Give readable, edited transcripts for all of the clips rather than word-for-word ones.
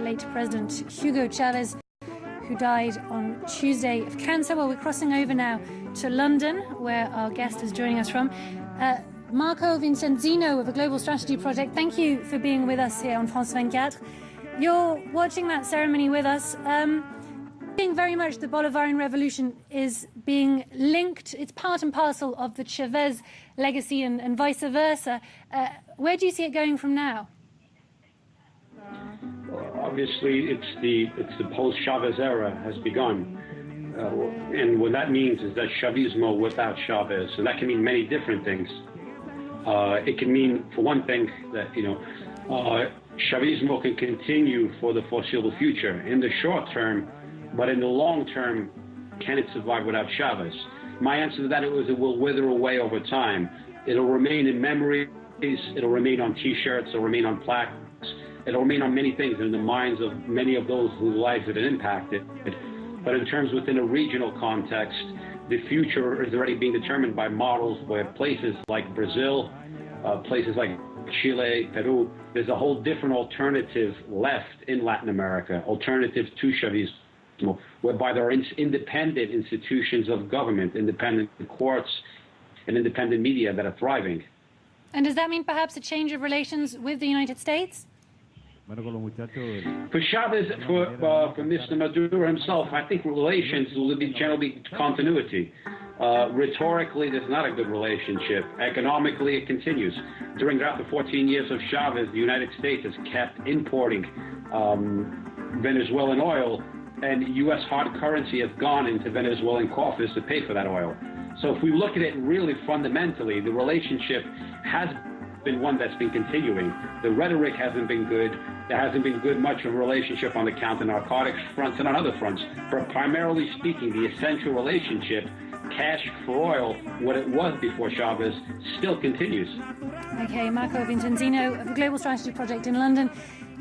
late President Hugo Chavez, who died on Tuesday of cancer. Well, we're crossing over now to London, where our guest is joining us from. Marco Vincenzino of the Global Strategy Project, thank you for being with us here on France 24. You're watching that ceremony with us. I think very much the Bolivarian Revolution is being linked. It's part and parcel of the Chavez legacy and vice versa. Where do you see it going from now? Obviously, it's the post-Chavez era has begun. And what that means is that Chavismo without Chavez. And that can mean many different things. It can mean, for one thing, that, Chavismo can continue for the foreseeable future in the short term, but in the long term, can it survive without Chavez? My answer to that is it will wither away over time. It'll remain in memories, it'll remain on T-shirts, it'll remain on plaques, it'll remain on many things in the minds of many of those whose lives it impacted. But in terms within a regional context, the future is already being determined by models where places like Brazil, places like Chile, Peru, there's a whole different alternative left in Latin America, alternative to Chavismo, whereby there are independent institutions of government, independent courts, and independent media that are thriving. And does that mean perhaps a change of relations with the United States? For Chavez, for Mr. Maduro himself, I think relations will be generally continuity. Rhetorically, there's not a good relationship. Economically, it continues. During the 14 years of Chavez, the United States has kept importing Venezuelan oil, and U.S. hard currency has gone into Venezuelan coffers to pay for that oil. So if we look at it really fundamentally, the relationship has been one that's been continuing. The rhetoric hasn't been good. There hasn't been good much of a relationship on the counter-narcotics fronts and on other fronts. But primarily speaking, the essential relationship, cash for oil, what it was before Chavez, still continues. Okay, Marco Vincenzino of the Global Strategy Project in London,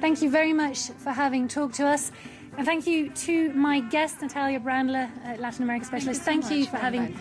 thank you very much for having talked to us. And thank you to my guest, Natalia Brandler, Latin America Specialist. Thank you for having